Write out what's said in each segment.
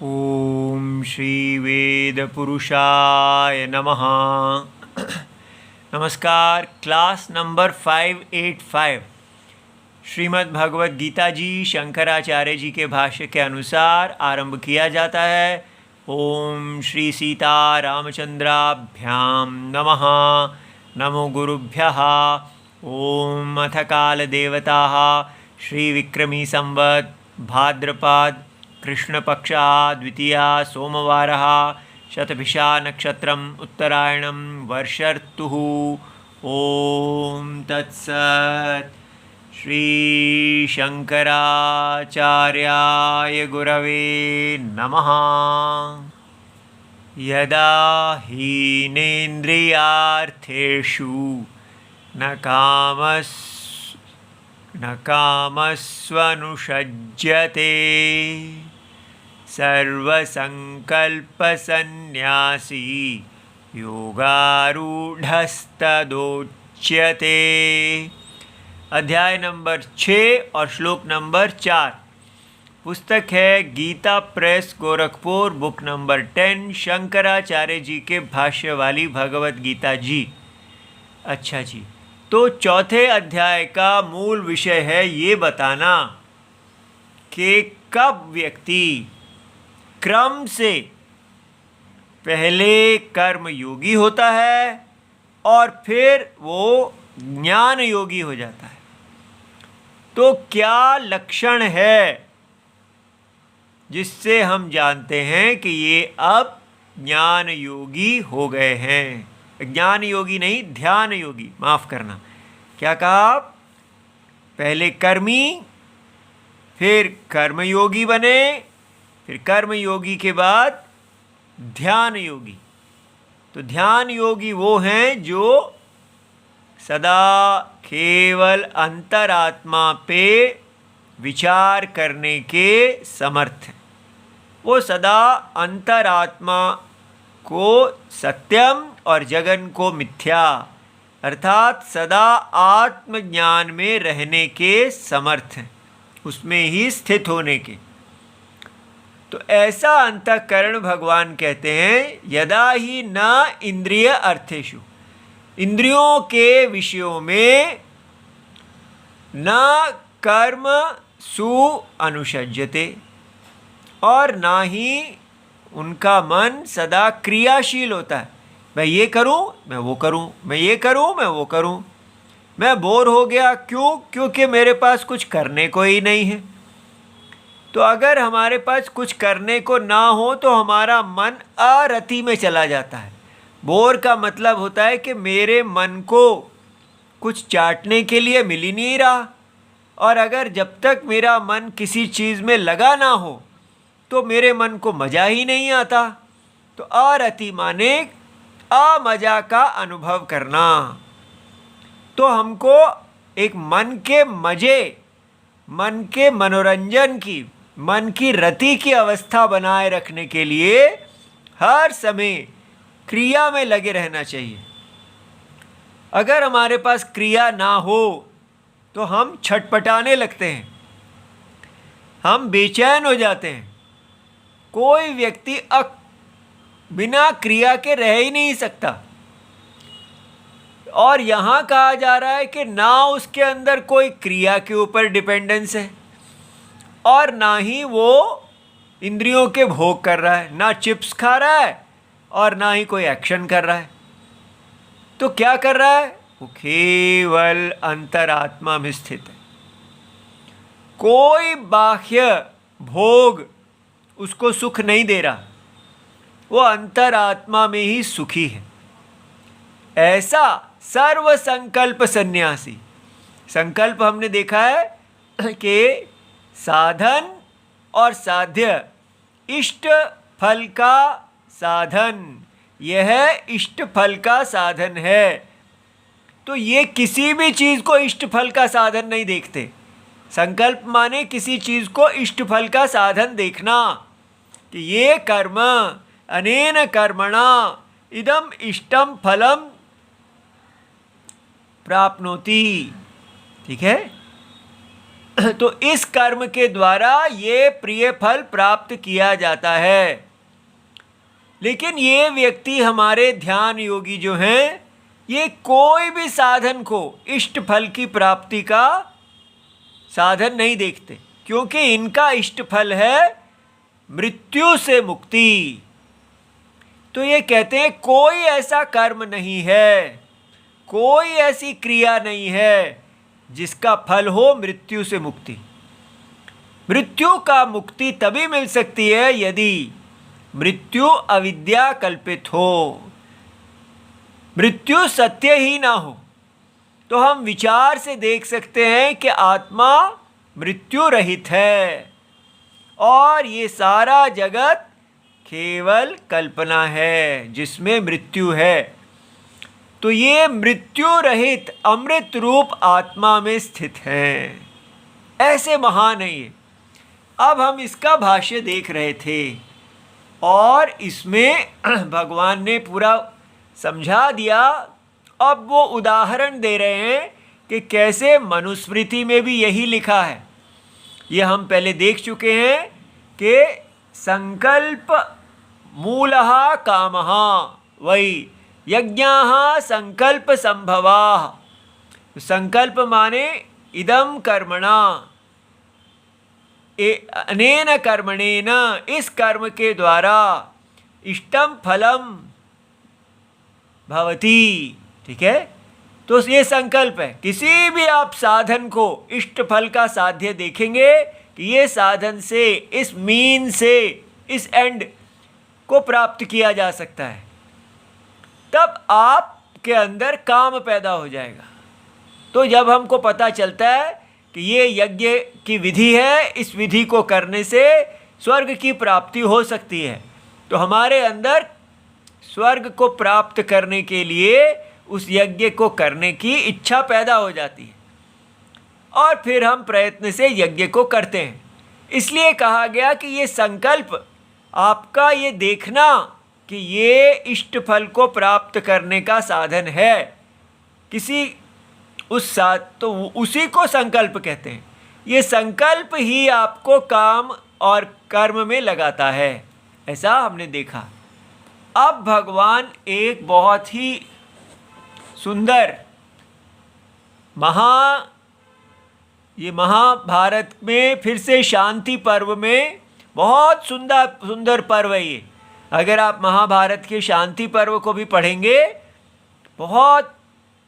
ओम श्री वेद पुरुषाय नमः। नमस्कार। क्लास नंबर 585 श्रीमद् भगवद गीता जी शंकराचार्य जी के भाष्य के अनुसार आरंभ किया जाता है। ओम श्री सीता रामचंद्राभ्याम नमः। नमो गुरुभ्यः। ओम अथ काल देवताः श्री विक्रमी संवत् भाद्रपद कृष्णपक्षा द्वितीया सोमवारः शतभिषा नक्षत्रम् उत्तरायणं वर्षर्तुः। ओम तत्सत्। श्री शंकराचार्याय गुरवे नमः। यदा हीनेन्द्रियार्थेषु न कामस्वनुषज्यते सर्वसंकल्पसन्न्यासी योगारूढ़स्तदोच्यते। अध्याय नंबर 6 और श्लोक नंबर 4। पुस्तक है Gita press Gorakhpur, book number 10, Shankaracharya ji के भाष्य वाली भगवत गीता जी। अच्छा जी, तो चौथे अध्याय का मूल विषय है ये बताना कि कब व्यक्ति क्रम से पहले कर्म योगी होता है और फिर वो ज्ञान योगी हो जाता है। तो क्या लक्षण है जिससे हम जानते हैं कि ये अब ज्ञान योगी हो गए हैं? ज्ञान योगी नहीं, ध्यान योगी, माफ़ करना। क्या कहा आप? पहले कर्मी, फिर कर्मयोगी बने, फिर कर्म योगी के बाद ध्यान योगी। तो ध्यान योगी वो हैं जो सदा केवल अंतरात्मा पे विचार करने के समर्थ हैं। वो सदा अंतरात्मा को सत्यम और जगन को मिथ्या, अर्थात सदा आत्मज्ञान में रहने के समर्थ हैं, उसमें ही स्थित होने के। तो ऐसा अंतःकरण भगवान कहते हैं यदा ही न इंद्रिय अर्थेषु, इंद्रियों के विषयों में न कर्म सु अनुषज्यते, और ना ही उनका मन सदा क्रियाशील होता है। मैं ये करूं, मैं वो करूं, मैं ये करूं, मैं वो करूं। मैं बोर हो गया, क्यों? क्योंकि मेरे पास कुछ करने को ही नहीं है। तो अगर हमारे पास कुछ करने को ना हो तो हमारा मन अरति में चला जाता है। बोर का मतलब होता है कि मेरे मन को कुछ चाटने के लिए मिल ही नहीं रहा, और अगर जब तक मेरा मन किसी चीज़ में लगा ना हो तो मेरे मन को मज़ा ही नहीं आता। तो अरति माने अमजा का अनुभव करना। तो हमको एक मन के मज़े, मन के मनोरंजन की, मन की रति की अवस्था बनाए रखने के लिए हर समय क्रिया में लगे रहना चाहिए। अगर हमारे पास क्रिया ना हो तो हम छटपटाने लगते हैं, हम बेचैन हो जाते हैं। कोई व्यक्ति बिना क्रिया के रह ही नहीं सकता। और यहाँ कहा जा रहा है कि ना उसके अंदर कोई क्रिया के ऊपर डिपेंडेंस है और ना ही वो इंद्रियों के भोग कर रहा है, ना चिप्स खा रहा है और ना ही कोई एक्शन कर रहा है। तो क्या कर रहा है? वो केवल अंतरात्मा में स्थित है। कोई बाह्य भोग उसको सुख नहीं दे रहा, वो अंतरात्मा में ही सुखी है। ऐसा सर्व संकल्प सन्यासी। संकल्प हमने देखा है कि साधन और साध्य, इष्ट फल का साधन, यह इष्ट फल का साधन है। तो ये किसी भी चीज़ को इष्ट फल का साधन नहीं देखते। संकल्प माने किसी चीज़ को इष्ट फल का साधन देखना कि ये कर्म अनेन कर्मणा इदम इष्टम फलम प्राप्नोति। ठीक है? तो इस कर्म के द्वारा ये प्रिय फल प्राप्त किया जाता है। लेकिन ये व्यक्ति हमारे ध्यान योगी जो हैं, ये कोई भी साधन को इष्ट फल की प्राप्ति का साधन नहीं देखते, क्योंकि इनका इष्ट फल है मृत्यु से मुक्ति। तो ये कहते हैं कोई ऐसा कर्म नहीं है, कोई ऐसी क्रिया नहीं है जिसका फल हो मृत्यु से मुक्ति। मृत्यु का मुक्ति तभी मिल सकती है यदि मृत्यु अविद्या कल्पित हो, मृत्यु सत्य ही ना हो। तो हम विचार से देख सकते हैं कि आत्मा मृत्यु रहित है और ये सारा जगत केवल कल्पना है जिसमें मृत्यु है। तो ये मृत्यु रहित अमृत रूप आत्मा में स्थित है। ऐसे महान है ये। अब हम इसका भाष्य देख रहे थे और इसमें भगवान ने पूरा समझा दिया। अब वो उदाहरण दे रहे हैं कि कैसे मनुस्मृति में भी यही लिखा है। ये हम पहले देख चुके हैं कि संकल्प मूलः कामः वही यज्ञाः संकल्प संभवाः। संकल्प माने इदम कर्मणा अनेन कर्मणेन, इस कर्म के द्वारा इष्टम फलम भवति। ठीक है, तो ये संकल्प है। किसी भी आप साधन को इष्ट फल का साध्य देखेंगे कि ये साधन से, इस मीन से, इस एंड को प्राप्त किया जा सकता है, तब आपके अंदर काम पैदा हो जाएगा। तो जब हमको पता चलता है कि ये यज्ञ की विधि है, इस विधि को करने से स्वर्ग की प्राप्ति हो सकती है, तो हमारे अंदर स्वर्ग को प्राप्त करने के लिए उस यज्ञ को करने की इच्छा पैदा हो जाती है और फिर हम प्रयत्न से यज्ञ को करते हैं। इसलिए कहा गया कि ये संकल्प आपका ये देखना कि ये इष्ट फल को प्राप्त करने का साधन है किसी तो उसी को संकल्प कहते हैं। ये संकल्प ही आपको काम और कर्म में लगाता है, ऐसा हमने देखा। अब भगवान एक बहुत ही सुंदर ये महाभारत में फिर से शांति पर्व में बहुत सुंदर पर्व है ये। अगर आप महाभारत के शांति पर्व को भी पढ़ेंगे, बहुत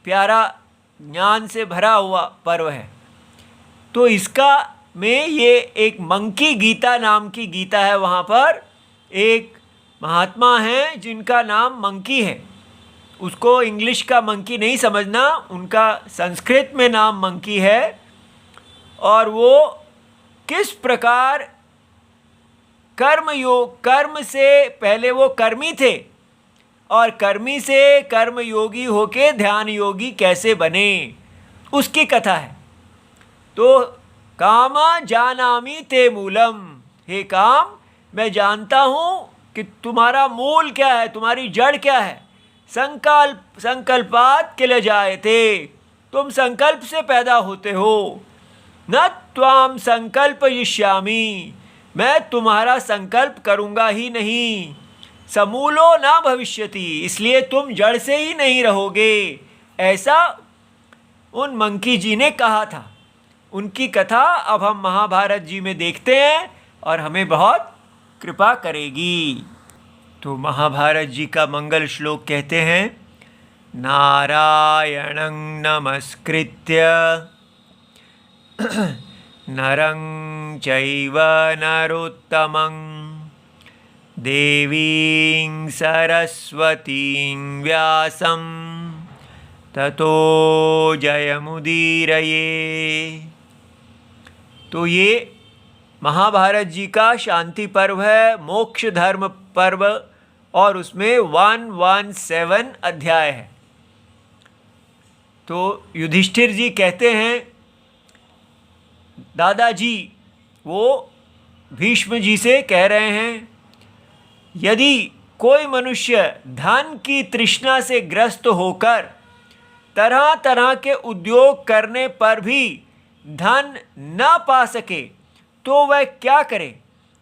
प्यारा ज्ञान से भरा हुआ पर्व है। तो इसका में ये एक मंकी गीता नाम की गीता है। वहाँ पर एक महात्मा हैं जिनका नाम मंकी है। उसको इंग्लिश का मंकी नहीं समझना, उनका संस्कृत में नाम मंकी है। और वो किस प्रकार कर्म से पहले वो कर्मी थे और कर्मी से कर्म योगी होके ध्यान योगी कैसे बने, उसकी कथा है। तो काम जानामि ते मूलम, हे काम मैं जानता हूँ कि तुम्हारा मूल क्या है, तुम्हारी जड़ क्या है। संकल्पात किल जायते, तुम संकल्प से पैदा होते हो। न त्वाम संकल्पयिष्यामि, मैं तुम्हारा संकल्प करूँगा ही नहीं। समूलो ना भविष्यति, इसलिए तुम जड़ से ही नहीं रहोगे, ऐसा उन मंकी जी ने कहा था। उनकी कथा अब हम महाभारत जी में देखते हैं और हमें बहुत कृपा करेगी। तो महाभारत जी का मंगल श्लोक कहते हैं, नारायणं नमस्कृत्य नरं चैव नरोत्तमं देवीं सरस्वतीं व्यासं ततो जयमुदीरये। तो ये महाभारत जी का शांति पर्व है, मोक्ष धर्म पर्व, और उसमें 117 अध्याय है। तो युधिष्ठिर जी कहते हैं, दादाजी वो भीष्म जी से कह रहे हैं, यदि कोई मनुष्य धन की तृष्णा से ग्रस्त होकर तरह तरह के उद्योग करने पर भी धन न पा सके तो वह क्या करे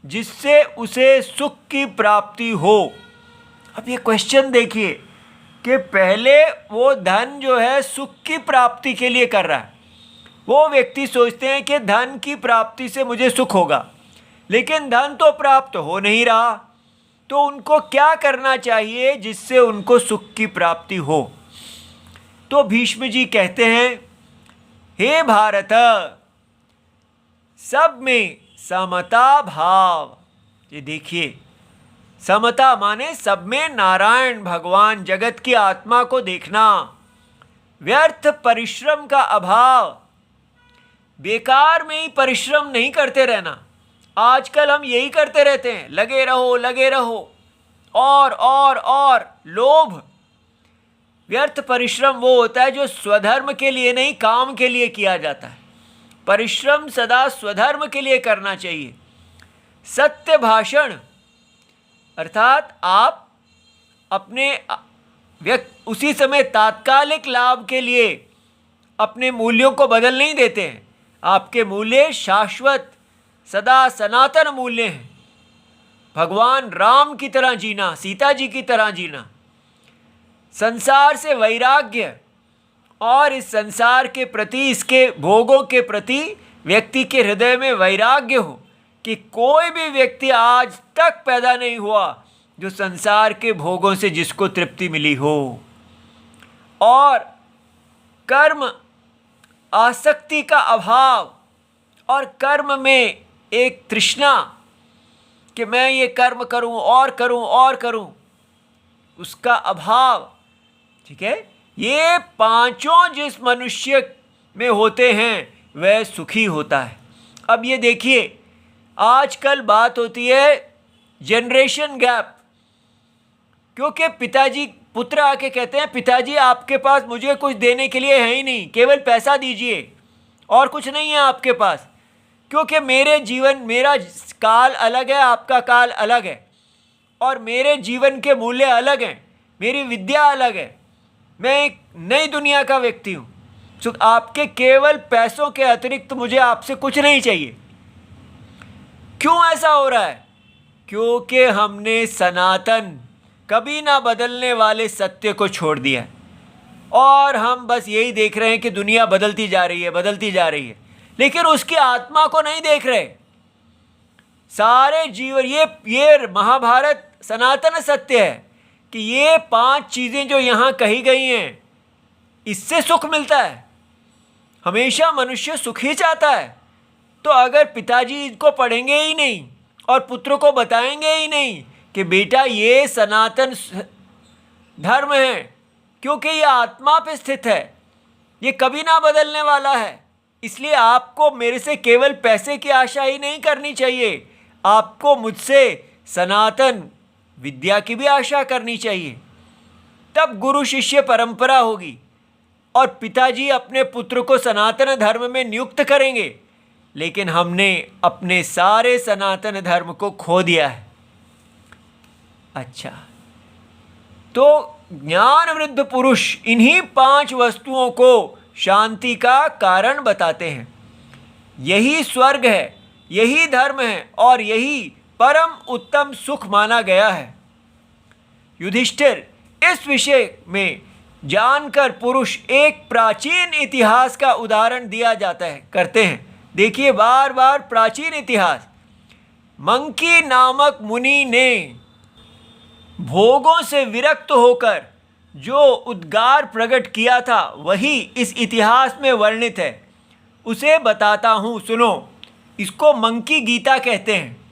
जिससे उसे सुख की प्राप्ति हो। अब ये क्वेश्चन देखिए कि पहले वो धन जो है सुख की प्राप्ति के लिए कर रहा है। वो व्यक्ति सोचते हैं कि धन की प्राप्ति से मुझे सुख होगा, लेकिन धन तो प्राप्त हो नहीं रहा, तो उनको क्या करना चाहिए जिससे उनको सुख की प्राप्ति हो। तो भीष्म जी कहते हैं, हे भारत, सब में समता भाव। ये देखिए, समता माने सब में नारायण भगवान जगत की आत्मा को देखना, व्यर्थ परिश्रम का अभाव, बेकार में ही परिश्रम नहीं करते रहना। आजकल हम यही करते रहते हैं, लगे रहो लगे रहो, और लोभ। व्यर्थ परिश्रम वो होता है जो स्वधर्म के लिए नहीं, काम के लिए किया जाता है। परिश्रम सदा स्वधर्म के लिए करना चाहिए। सत्य भाषण अर्थात आप अपने उसी समय तात्कालिक लाभ के लिए अपने मूल्यों को बदल नहीं देते हैं। आपके मूल्य शाश्वत सदा सनातन मूल्य हैं। भगवान राम की तरह जीना, सीता जी की तरह जीना, संसार से वैराग्य, और इस संसार के प्रति, इसके भोगों के प्रति व्यक्ति के हृदय में वैराग्य हो कि कोई भी व्यक्ति आज तक पैदा नहीं हुआ जो संसार के भोगों से जिसको तृप्ति मिली हो। और कर्म आसक्ति का अभाव, और कर्म में एक तृष्णा कि मैं ये कर्म करूं और करूं और करूं, उसका अभाव। ठीक है, ये पांचों जिस मनुष्य में होते हैं वह सुखी होता है। अब ये देखिए, आजकल बात होती है जनरेशन गैप, क्योंकि पिताजी, पुत्र आके कहते हैं, पिताजी आपके पास मुझे कुछ देने के लिए है ही नहीं, केवल पैसा दीजिए और कुछ नहीं है आपके पास, क्योंकि मेरा काल अलग है, आपका काल अलग है, और मेरे जीवन के मूल्य अलग हैं, मेरी विद्या अलग है, मैं एक नई दुनिया का व्यक्ति हूँ। तो आपके केवल पैसों के अतिरिक्त मुझे आपसे कुछ नहीं चाहिए। क्यों ऐसा हो रहा है? क्योंकि हमने सनातन, कभी ना बदलने वाले सत्य को छोड़ दिया है, और हम बस यही देख रहे हैं कि दुनिया बदलती जा रही है, बदलती जा रही है, लेकिन उसकी आत्मा को नहीं देख रहे। सारे जीवन, ये महाभारत सनातन सत्य है कि ये 5 चीज़ें जो यहाँ कही गई हैं, इससे सुख मिलता है। हमेशा मनुष्य सुख ही चाहता है। तो अगर पिताजी इनको पढ़ेंगे ही नहीं और पुत्र को बताएंगे ही नहीं कि बेटा ये सनातन धर्म है, क्योंकि ये आत्मा पे स्थित है, ये कभी ना बदलने वाला है, इसलिए आपको मेरे से केवल पैसे की आशा ही नहीं करनी चाहिए, आपको मुझसे सनातन विद्या की भी आशा करनी चाहिए। तब गुरु शिष्य परंपरा होगी और पिताजी अपने पुत्र को सनातन धर्म में नियुक्त करेंगे। लेकिन हमने अपने सारे सनातन धर्म को खो दिया है। अच्छा, तो ज्ञान वृद्ध पुरुष इन्हीं 5 वस्तुओं को शांति का कारण बताते हैं। यही स्वर्ग है, यही धर्म है और यही परम उत्तम सुख माना गया है। युधिष्ठिर, इस विषय में जानकर पुरुष एक प्राचीन इतिहास का उदाहरण दिया जाता है, करते हैं। देखिए बार बार प्राचीन इतिहास। मंकी नामक मुनि ने भोगों से विरक्त होकर जो उद्गार प्रकट किया था वही इस इतिहास में वर्णित है। उसे बताता हूँ, सुनो। इसको मंकी गीता कहते हैं।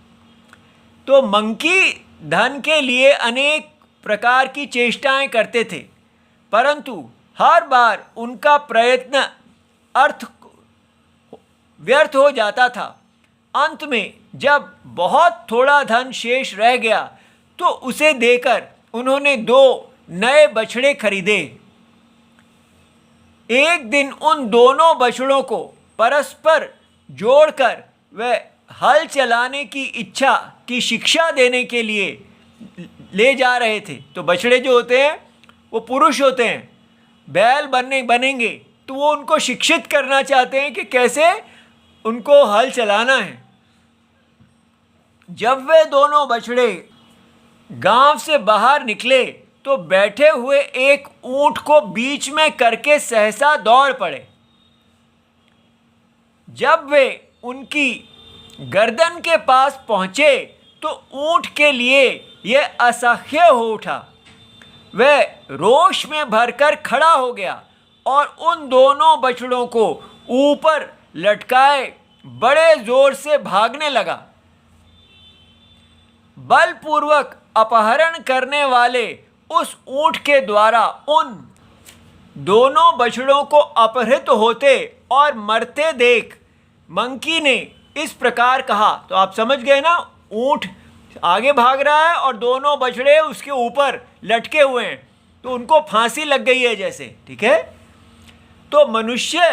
तो मंकी धन के लिए अनेक प्रकार की चेष्टाएं करते थे, परंतु हर बार उनका प्रयत्न व्यर्थ हो जाता था। अंत में जब बहुत थोड़ा धन शेष रह गया तो उसे देकर उन्होंने 2 नए बछड़े खरीदे। एक दिन उन दोनों बछड़ों को परस्पर जोड़कर वह हल चलाने की इच्छा की शिक्षा देने के लिए ले जा रहे थे। तो बछड़े जो होते हैं वो पुरुष होते हैं, बैल बनेंगे, तो वो उनको शिक्षित करना चाहते हैं कि कैसे उनको हल चलाना है। जब वे दोनों बछड़े गांव से बाहर निकले तो बैठे हुए एक ऊंट को बीच में करके सहसा दौड़ पड़े। जब वे उनकी गर्दन के पास पहुंचे तो ऊंट के लिए यह असह्य हो उठा। वह रोष में भरकर खड़ा हो गया और उन दोनों बछड़ों को ऊपर लटकाए बड़े जोर से भागने लगा। बलपूर्वक अपहरण करने वाले उस ऊंट के द्वारा उन दोनों बछड़ों को अपहृत होते और मरते देख मंकी ने इस प्रकार कहा। तो आप समझ गए ना, ऊंट आगे भाग रहा है और दोनों बछड़े उसके ऊपर लटके हुए हैं, तो उनको फांसी लग गई है जैसे, ठीक है। तो मनुष्य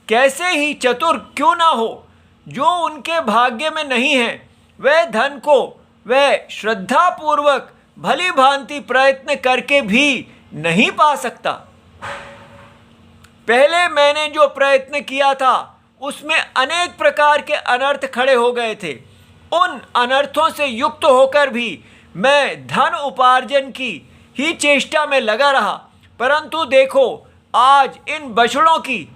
कैसे ही चतुर क्यों ना हो, जो उनके भाग्य में नहीं है वह धन को वह श्रद्धापूर्वक भली भांति प्रयत्न करके भी नहीं पा सकता। पहले मैंने जो प्रयत्न किया था उसमें अनेक प्रकार के अनर्थ खड़े हो गए थे। उन अनर्थों से युक्त होकर भी मैं धन उपार्जन की ही चेष्टा में लगा रहा, परंतु देखो आज इन बछड़ों की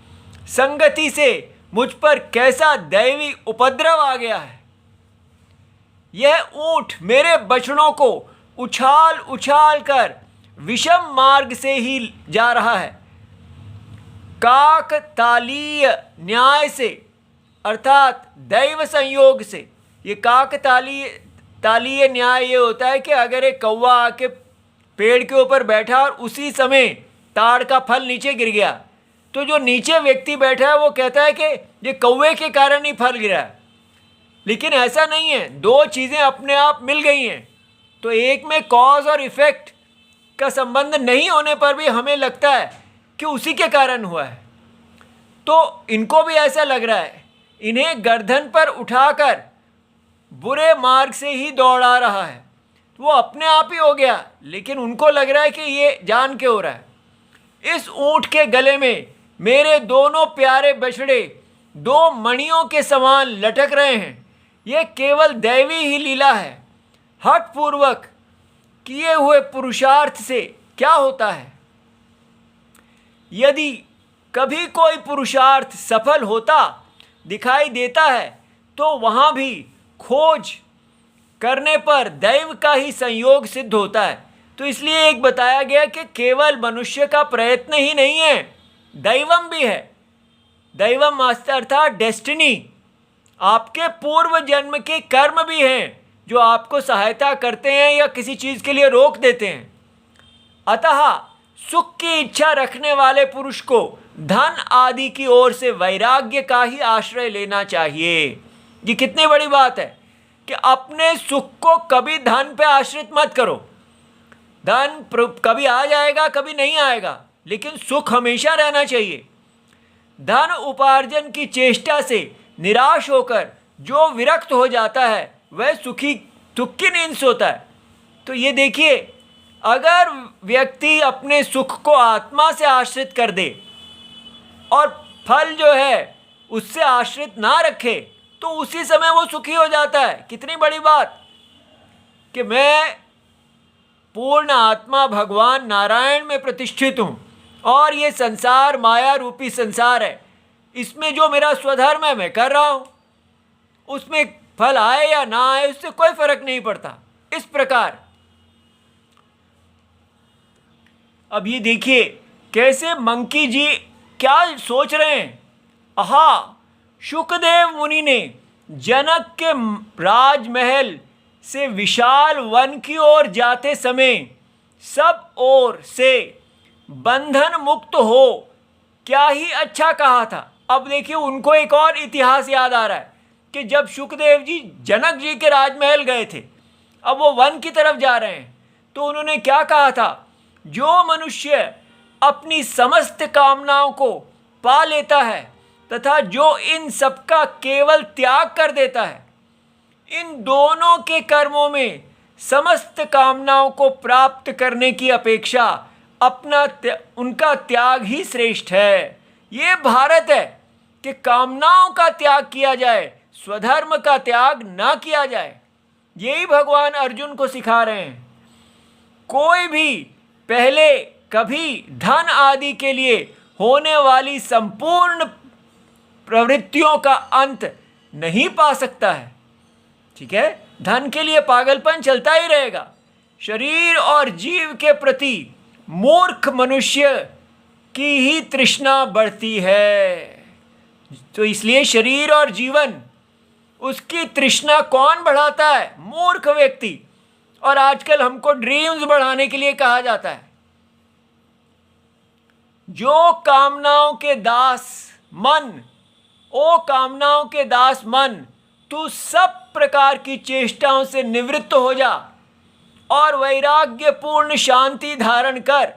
संगति से मुझ पर कैसा दैवी उपद्रव आ गया है। यह ऊंट मेरे बछड़ों को उछाल उछाल कर विषम मार्ग से ही जा रहा है। काकतालीय न्याय से अर्थात दैव संयोग से, ये काकतालीय न्याय ये होता है कि अगर एक कौवा आके पेड़ के ऊपर बैठा और उसी समय ताड़ का फल नीचे गिर गया, तो जो नीचे व्यक्ति बैठा है वो कहता है कि ये कौवे के कारण ही फल गिरा है। लेकिन ऐसा नहीं है, दो चीज़ें अपने आप मिल गई हैं, तो एक में कॉज और इफेक्ट का संबंध नहीं होने पर भी हमें लगता है कि उसी के कारण हुआ है। तो इनको भी ऐसा लग रहा है, इन्हें गर्दन पर उठाकर बुरे मार्ग से ही दौड़ा रहा है। वो अपने आप ही हो गया, लेकिन उनको लग रहा है कि ये जान के हो रहा है। इस ऊंट के गले में मेरे दोनों प्यारे बछड़े दो मणियों के समान लटक रहे हैं। ये केवल दैवी ही लीला है। हठपूर्वक किए हुए पुरुषार्थ से क्या होता है? यदि कभी कोई पुरुषार्थ सफल होता दिखाई देता है तो वहाँ भी खोज करने पर दैव का ही संयोग सिद्ध होता है। तो इसलिए एक बताया गया कि केवल मनुष्य का प्रयत्न ही नहीं है, दैवम भी है। दैवम अर्थात डेस्टिनी, आपके पूर्व जन्म के कर्म भी हैं जो आपको सहायता करते हैं या किसी चीज़ के लिए रोक देते हैं। अतः सुख की इच्छा रखने वाले पुरुष को धन आदि की ओर से वैराग्य का ही आश्रय लेना चाहिए। ये कितनी बड़ी बात है कि अपने सुख को कभी धन पे आश्रित मत करो। धन कभी आ जाएगा कभी नहीं आएगा, लेकिन सुख हमेशा रहना चाहिए। धन उपार्जन की चेष्टा से निराश होकर जो विरक्त हो जाता है वह सुख की नींद सोता है। तो ये देखिए, अगर व्यक्ति अपने सुख को आत्मा से आश्रित कर दे और फल जो है उससे आश्रित ना रखे तो उसी समय वो सुखी हो जाता है। कितनी बड़ी बात कि मैं पूर्ण आत्मा भगवान नारायण में प्रतिष्ठित हूँ और ये संसार माया रूपी संसार है, इसमें जो मेरा स्वधर्म है मैं कर रहा हूँ, उसमें फल आए या ना आए उससे कोई फर्क नहीं पड़ता। इस प्रकार अब ये देखिए कैसे मंकी जी क्या सोच रहे हैं। आहा, शुकदेव मुनि ने जनक के राजमहल से विशाल वन की ओर जाते समय सब ओर से बंधन मुक्त हो क्या ही अच्छा कहा था। अब देखिए उनको एक और इतिहास याद आ रहा है कि जब शुकदेव जी जनक जी के राजमहल गए थे, अब वो वन की तरफ जा रहे हैं, तो उन्होंने क्या कहा था, जो मनुष्य अपनी समस्त कामनाओं को पा लेता है तथा जो इन सबका केवल त्याग कर देता है, इन दोनों के कर्मों में समस्त कामनाओं को प्राप्त करने की अपेक्षा उनका त्याग ही श्रेष्ठ है। ये भारत है कि कामनाओं का त्याग किया जाए, स्वधर्म का त्याग ना किया जाए। यही भगवान अर्जुन को सिखा रहे हैं। कोई भी पहले कभी धन आदि के लिए होने वाली संपूर्ण प्रवृत्तियों का अंत नहीं पा सकता है। ठीक है, धन के लिए पागलपन चलता ही रहेगा। शरीर और जीव के प्रति मूर्ख मनुष्य की ही तृष्णा बढ़ती है। तो इसलिए शरीर और जीवन, उसकी तृष्णा कौन बढ़ाता है? मूर्ख व्यक्ति। और आजकल हमको ड्रीम्स बढ़ाने के लिए कहा जाता है। जो कामनाओं के दास मन, ओ कामनाओं के दास मन, तू सब प्रकार की चेष्टाओं से निवृत्त हो जा और वैराग्य पूर्ण शांति धारण कर।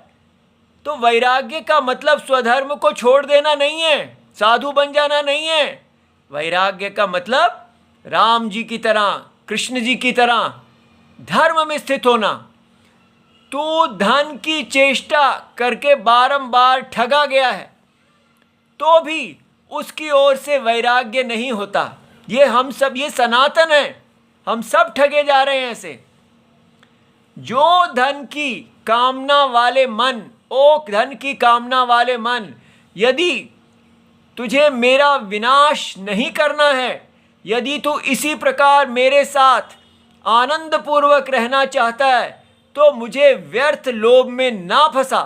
तो वैराग्य का मतलब स्वधर्म को छोड़ देना नहीं है, साधु बन जाना नहीं है। वैराग्य का मतलब राम जी की तरह, कृष्ण जी की तरह धर्म में स्थित होना। तू धन की चेष्टा करके बारंबार ठगा गया है तो भी उसकी ओर से वैराग्य नहीं होता। ये हम सब, ये सनातन है, हम सब ठगे जा रहे हैं ऐसे। जो धन की कामना वाले मन, ओ धन की कामना वाले मन, यदि तुझे मेरा विनाश नहीं करना है, यदि तू इसी प्रकार मेरे साथ आनंद पूर्वक रहना चाहता है, तो मुझे व्यर्थ लोभ में ना फंसा।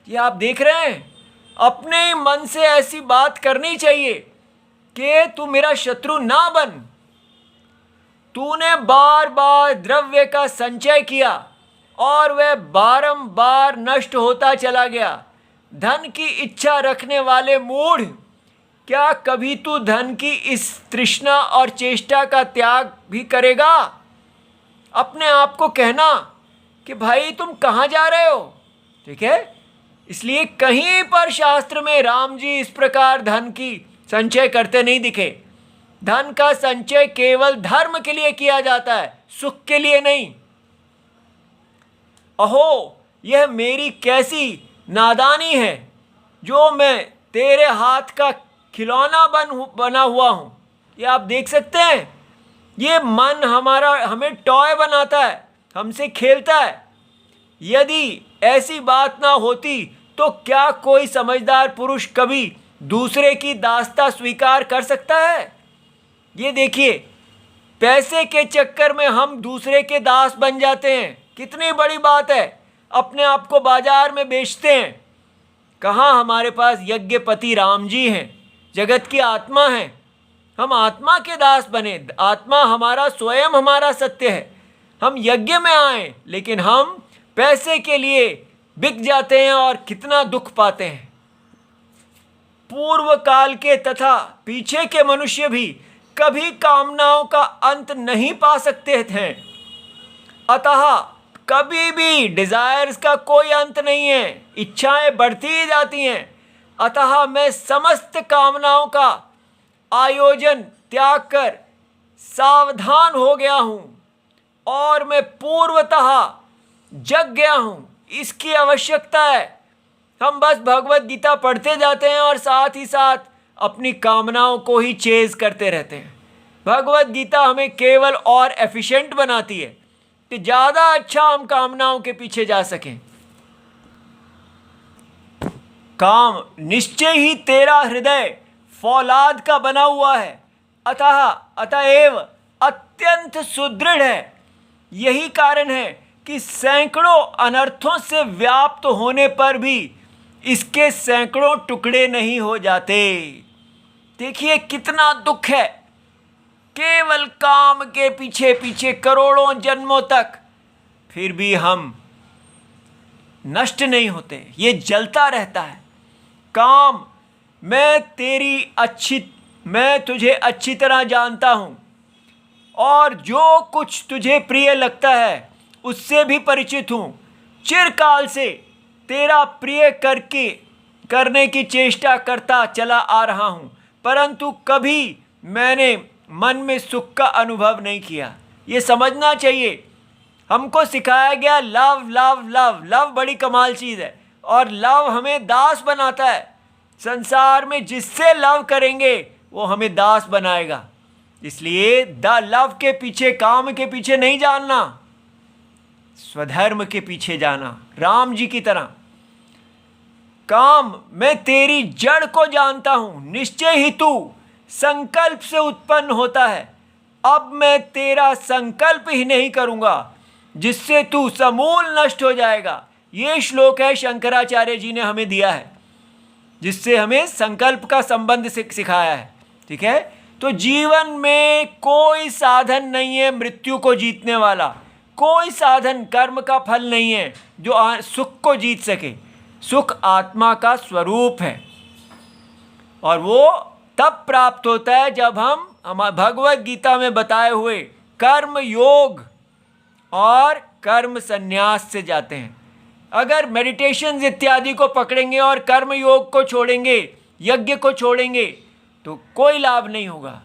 ये आप देख रहे हैं, अपने ही मन से ऐसी बात करनी चाहिए कि तू मेरा शत्रु ना बन। तूने बार बार द्रव्य का संचय किया और वह बारंबार नष्ट होता चला गया। धन की इच्छा रखने वाले मूढ़, क्या कभी तू धन की इस तृष्णा और चेष्टा का त्याग भी करेगा? अपने आप को कहना कि भाई तुम कहाँ जा रहे हो। ठीक है, इसलिए कहीं पर शास्त्र में राम जी इस प्रकार धन की संचय करते नहीं दिखे। धन का संचय केवल धर्म के लिए किया जाता है, सुख के लिए नहीं। अहो, यह मेरी कैसी नादानी है जो मैं तेरे हाथ का खिलौना बना हुआ हूँ। ये आप देख सकते हैं, ये मन हमारा हमें टॉय बनाता है, हमसे खेलता है। यदि ऐसी बात ना होती तो क्या कोई समझदार पुरुष कभी दूसरे की दास्ता स्वीकार कर सकता है? ये देखिए, पैसे के चक्कर में हम दूसरे के दास बन जाते हैं। कितनी बड़ी बात है, अपने आप को बाजार में बेचते हैं। कहाँ हमारे पास यज्ञपति राम जी हैं, जगत की आत्मा है। हम आत्मा के दास बने। आत्मा हमारा स्वयं हमारा सत्य है। हम यज्ञ में आए, लेकिन हम पैसे के लिए बिक जाते हैं और कितना दुख पाते हैं। पूर्व काल के तथा पीछे के मनुष्य भी कभी कामनाओं का अंत नहीं पा सकते थे। अतः कभी भी डिजायर्स का कोई अंत नहीं है, इच्छाएं बढ़ती ही जाती हैं। अतः मैं समस्त कामनाओं का आयोजन त्याग कर सावधान हो गया हूँ और मैं पूर्वतः जग गया हूँ। इसकी आवश्यकता है। हम बस भगवत गीता पढ़ते जाते हैं और साथ ही साथ अपनी कामनाओं को ही चेज करते रहते हैं। भगवत गीता हमें केवल और एफिशिएंट बनाती है कि ज़्यादा अच्छा हम कामनाओं के पीछे जा सकें। काम निश्चय ही तेरा हृदय फौलाद का बना हुआ है, अतएव अत्यंत सुदृढ़ है। यही कारण है कि सैकड़ों अनर्थों से व्याप्त होने पर भी इसके सैकड़ों टुकड़े नहीं हो जाते। देखिए कितना दुख है, केवल काम के पीछे पीछे करोड़ों जन्मों तक, फिर भी हम नष्ट नहीं होते, ये जलता रहता है। काम, मैं तुझे अच्छी तरह जानता हूँ और जो कुछ तुझे प्रिय लगता है उससे भी परिचित हूँ। चिरकाल से तेरा प्रिय करने की चेष्टा करता चला आ रहा हूँ, परंतु कभी मैंने मन में सुख का अनुभव नहीं किया। ये समझना चाहिए। हमको सिखाया गया लव लव लव लव बड़ी कमाल चीज़ है और लव हमें दास बनाता है। संसार में जिससे लव करेंगे वो हमें दास बनाएगा। इसलिए लव के पीछे, काम के पीछे नहीं जानना, स्वधर्म के पीछे जाना, राम जी की तरह। काम, मैं तेरी जड़ को जानता हूं, निश्चय ही तू संकल्प से उत्पन्न होता है। अब मैं तेरा संकल्प ही नहीं करूंगा जिससे तू समूल नष्ट हो जाएगा। ये श्लोक है शंकराचार्य जी ने हमें दिया है, जिससे हमें संकल्प का संबंध सिखाया है। ठीक है, तो जीवन में कोई साधन नहीं है मृत्यु को जीतने वाला, कोई साधन कर्म का फल नहीं है जो सुख को जीत सके। सुख आत्मा का स्वरूप है और वो तब प्राप्त होता है जब हम भगवत गीता में बताए हुए कर्म योग और कर्म संन्यास से जाते हैं। अगर मेडिटेशन इत्यादि को पकड़ेंगे और कर्म योग को छोड़ेंगे, यज्ञ को छोड़ेंगे, तो कोई लाभ नहीं होगा।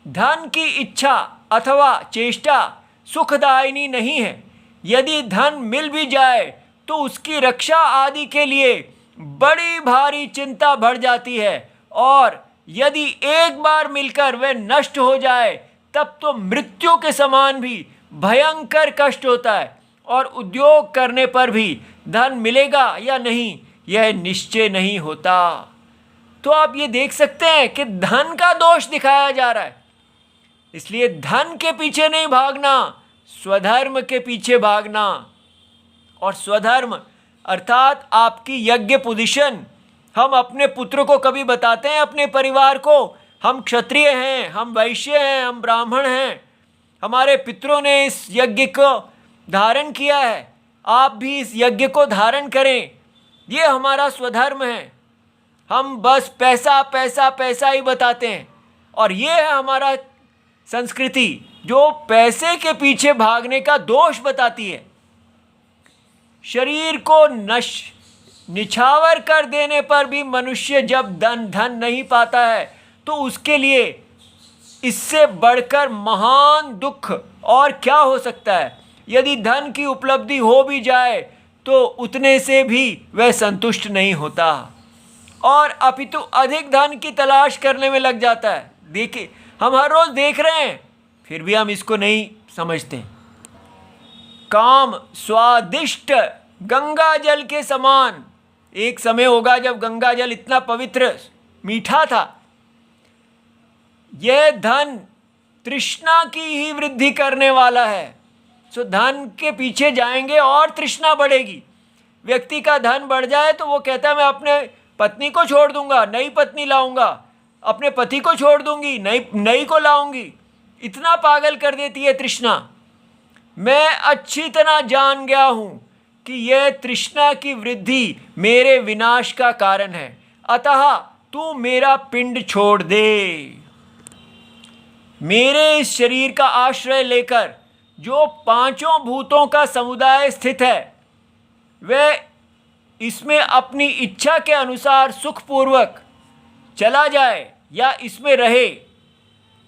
धन की इच्छा अथवा चेष्टा सुखदायिनी नहीं है। यदि धन मिल भी जाए तो उसकी रक्षा आदि के लिए बड़ी भारी चिंता बढ़ जाती है, और यदि एक बार मिलकर वह नष्ट हो जाए तब तो मृत्यु के समान भी भयंकर कष्ट होता है, और उद्योग करने पर भी धन मिलेगा या नहीं यह निश्चय नहीं होता। तो आप ये देख सकते हैं कि धन का दोष दिखाया जा रहा है। इसलिए धन के पीछे नहीं भागना, स्वधर्म के पीछे भागना। और स्वधर्म अर्थात आपकी यज्ञ पोजीशन। हम अपने पुत्र को कभी बताते हैं, अपने परिवार को, हम क्षत्रिय हैं, हम वैश्य हैं, हम ब्राह्मण हैं, हमारे पितरों ने इस यज्ञ को धारण किया है, आप भी इस यज्ञ को धारण करें, ये हमारा स्वधर्म है। हम बस पैसा पैसा पैसा ही बताते हैं, और ये है हमारा संस्कृति जो पैसे के पीछे भागने का दोष बताती है। शरीर को निछावर कर देने पर भी मनुष्य जब धन नहीं पाता है तो उसके लिए इससे बढ़कर महान दुख और क्या हो सकता है। यदि धन की उपलब्धि हो भी जाए तो उतने से भी वह संतुष्ट नहीं होता, और अपितु अधिक धन की तलाश करने में लग जाता है। देखिए, हम हर रोज देख रहे हैं, फिर भी हम इसको नहीं समझते। काम स्वादिष्ट गंगा जल के समान। एक समय होगा जब गंगा जल इतना पवित्र मीठा था। यह धन तृष्णा की ही वृद्धि करने वाला है। सो धन के पीछे जाएंगे और तृष्णा बढ़ेगी। व्यक्ति का धन बढ़ जाए तो वो कहता है मैं अपने पत्नी को छोड़ दूंगा, नई पत्नी लाऊंगा, अपने पति को छोड़ दूंगी, नई को लाऊंगी। इतना पागल कर देती है तृष्णा। मैं अच्छी तरह जान गया हूं कि यह तृष्णा की वृद्धि मेरे विनाश का कारण है, अतः तू मेरा पिंड छोड़ दे। मेरे इस शरीर का आश्रय लेकर जो पांचों भूतों का समुदाय स्थित है, वह इसमें अपनी इच्छा के अनुसार सुखपूर्वक चला जाए या इसमें रहे,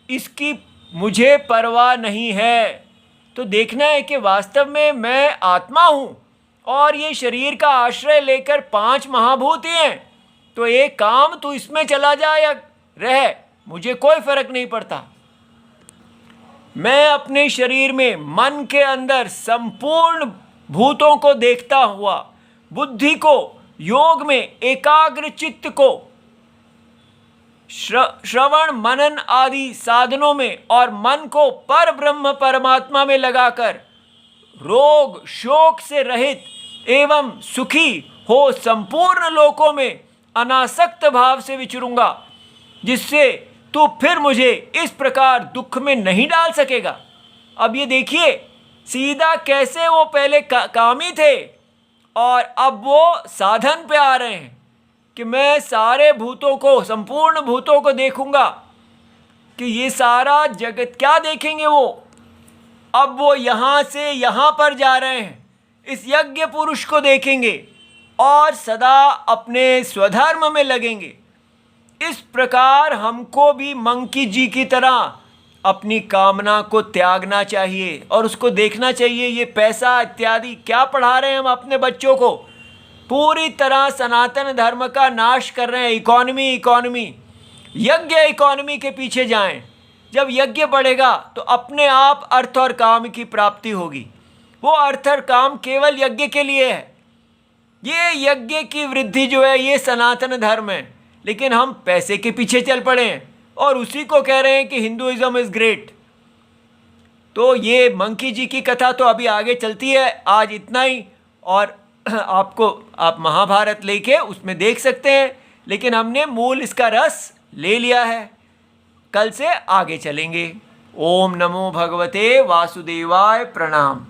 इसकी मुझे परवाह नहीं है। तो देखना है कि वास्तव में मैं आत्मा हूँ और ये शरीर का आश्रय लेकर पांच महाभूत ही हैं। तो एक काम तू इसमें चला जा या रह, मुझे कोई फर्क नहीं पड़ता। मैं अपने शरीर में मन के अंदर संपूर्ण भूतों को देखता हुआ, बुद्धि को योग में एकाग्र चित्त को श्रवण मनन आदि साधनों में और मन को पर ब्रह्म परमात्मा में लगाकर रोग शोक से रहित एवं सुखी हो संपूर्ण लोकों में अनासक्त भाव से विचरूंगा, जिससे तू फिर मुझे इस प्रकार दुख में नहीं डाल सकेगा। अब ये देखिए सीधा कैसे वो पहले कामी थे और अब वो साधन पे आ रहे हैं कि मैं सारे भूतों को, संपूर्ण भूतों को देखूंगा, कि ये सारा जगत क्या देखेंगे वो। अब वो यहाँ से यहाँ पर जा रहे हैं, इस यज्ञ पुरुष को देखेंगे और सदा अपने स्वधर्म में लगेंगे। इस प्रकार हमको भी मंकी जी की तरह अपनी कामना को त्यागना चाहिए और उसको देखना चाहिए ये पैसा इत्यादि क्या पढ़ा रहे हैं हम अपने बच्चों को। पूरी तरह सनातन धर्म का नाश कर रहे हैं। इकोनॉमी यज्ञ इकोनॉमी के पीछे जाएं। जब यज्ञ बढ़ेगा तो अपने आप अर्थ और काम की प्राप्ति होगी। वो अर्थ और काम केवल यज्ञ के लिए है। ये यज्ञ की वृद्धि जो है ये सनातन धर्म है, लेकिन हम पैसे के पीछे चल पड़े हैं और उसी को कह रहे हैं कि हिंदुइज्म इज ग्रेट। तो ये मंकी जी की कथा तो अभी आगे चलती है। आज इतना ही, और आप महाभारत लेके उसमें देख सकते हैं, लेकिन हमने मूल इसका रस ले लिया है। कल से आगे चलेंगे। ओम नमो भगवते वासुदेवाय। प्रणाम।